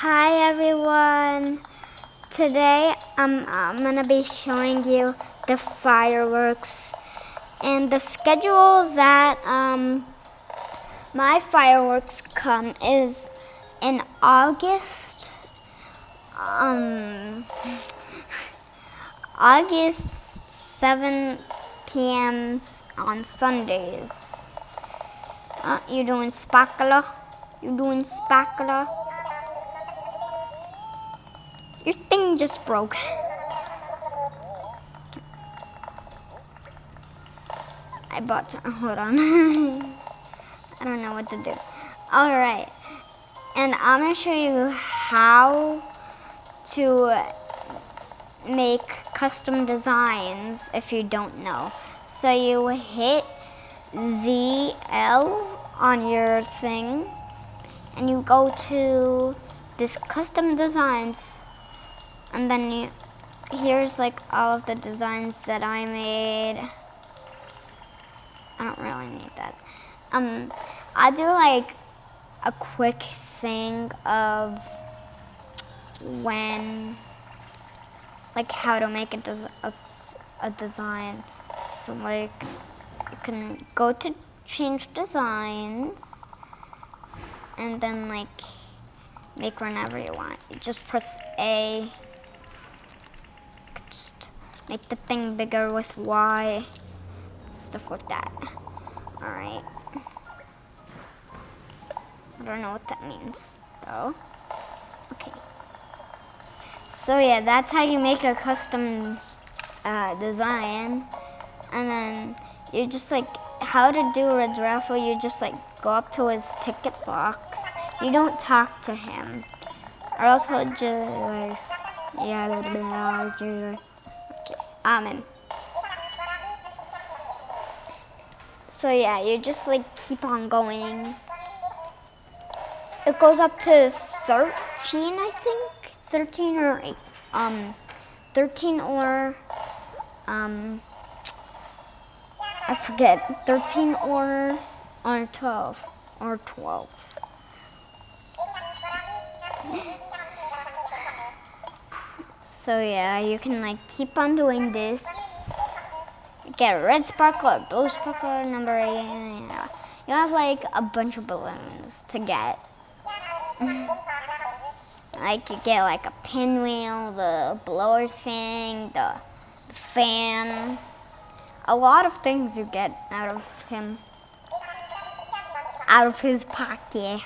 Hi everyone. Today I'm gonna be showing you the fireworks and the schedule that my fireworks come is in August. August 7 p.m. on Sundays. You doing spackler? You doing spackler? Your thing just broke. I bought some. Hold on. I don't know what to do. Alright. And I'm going to show you how to make custom designs if you don't know. So you hit ZL on your thing and you go to this custom designs, and then here's like all of the designs that I made. I don't really need that. I do like a quick thing of how to make a design. So like you can go to change designs and then like make whenever you want. You just press A. You can just make the thing bigger with Y. Stuff like that. Alright. I don't know what that means though. Okay. So yeah, that's how you make a custom design. And then you just like, how to do a raffle, you just like go up to his ticket box. You don't talk to him, or else he'll just, okay, amen. So yeah, you just like keep on going. It goes up to 13, I think. 13 or 8. 13 or I forget. 13 or 12 or 12. So yeah, you can like keep on doing this. Get a red sparkle, blue sparkle, number 8. Yeah. You have like a bunch of balloons to get. Like you get like a pinwheel, the blower thing, the fan. A lot of things you get out of him. Out of his pocket.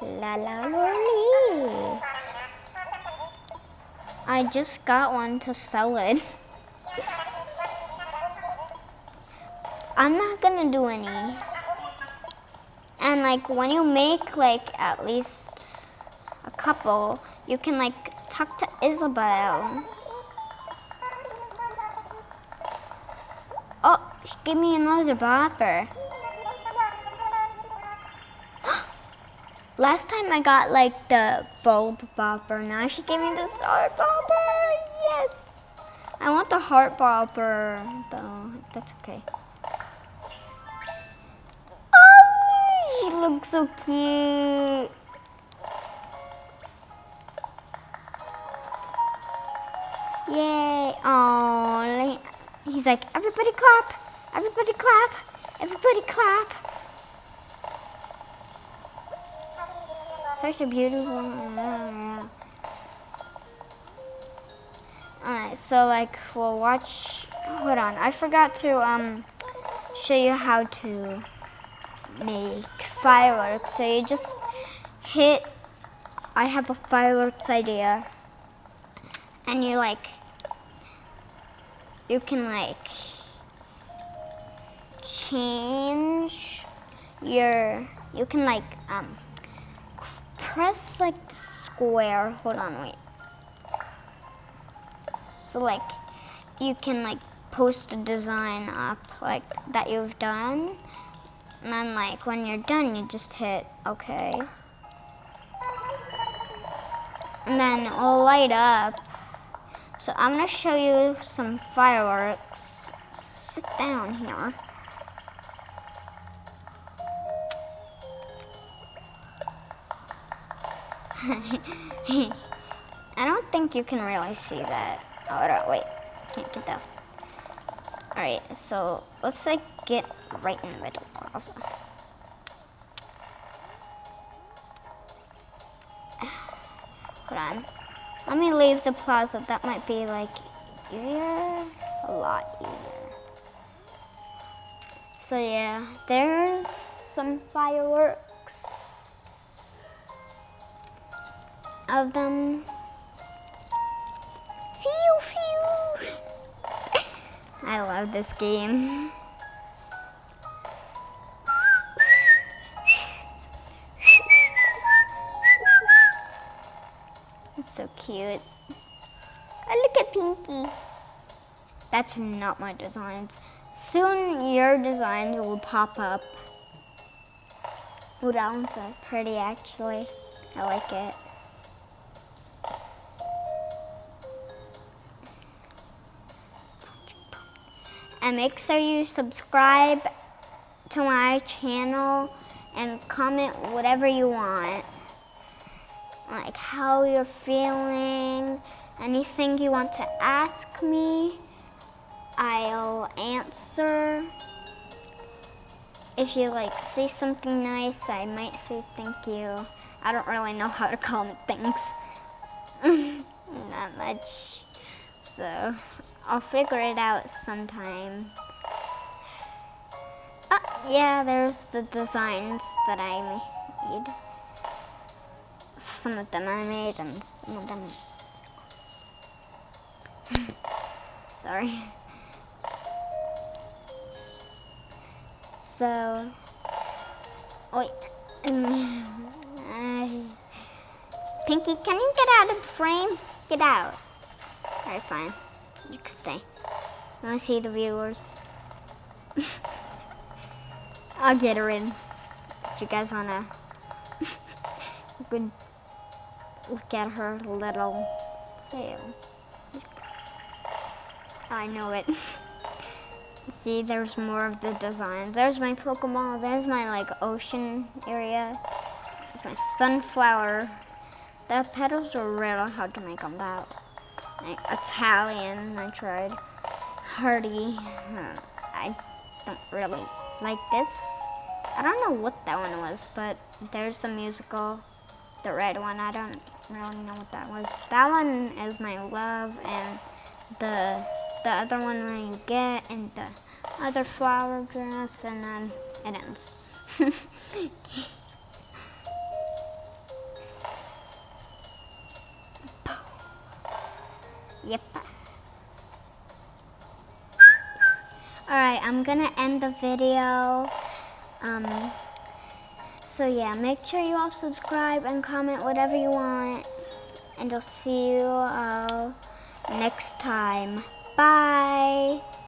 La la lolly. I just got one to sell it. I'm not gonna do any. And like when you make like at least a couple, you can like talk to Isabel. Oh, she gave me another bopper. Last time I got like the bulb bopper. Now she gave me this heart bopper. Yes. I want the heart bopper though. That's okay. Oh, he looks so cute. Yay. Oh, he's like, everybody clap. Everybody clap. Everybody clap. Such a beautiful. Alright, so like we'll watch. Hold on, I forgot to show you how to make fireworks. So you just hit. I have a fireworks idea, and you like. You can like change your. You can like press like the square. Hold on, wait. So like you can like post a design up like that you've done, and then like when you're done you just hit OK, and then it'll light up. So I'm gonna show you some fireworks. Sit down here. I don't think you can really see that. Oh, no, wait. Can't get that. Alright, so let's like get right in the middle plaza. Hold on. Let me leave the plaza. That might be like easier. A lot easier. So yeah, there's some fireworks of them. Phew, phew. I love this game. It's so cute. Oh, look at Pinky. That's not my designs. Soon your designs will pop up. Ooh, that one's so pretty actually. I like it. And make sure you subscribe to my channel and comment whatever you want. Like how you're feeling, anything you want to ask me, I'll answer. If you like say something nice, I might say thank you. I don't really know how to comment things. Not much. So I'll figure it out sometime. Yeah, there's the designs that I made. Some of them I made and some of them... Sorry. So... Wait. Pinky, can you get out of the frame? Get out. Alright, fine. You can stay. I want to see the viewers. I'll get her in. If you guys want to... You could look at her little tail. I know it. See, there's more of the designs. There's my Pokemon. There's my like ocean area. There's my sunflower. The petals are really hard to make on that. Like Italian, I tried. Hardy. I don't really like this. I don't know what that one was, but there's the musical. The red one, I don't really know what that was. That one is my love, and the other one where you get, and the other flower dress, and then it ends. Yep. Alright, I'm gonna end the video. So yeah, make sure you all subscribe and comment whatever you want. And I'll see you all next time. Bye.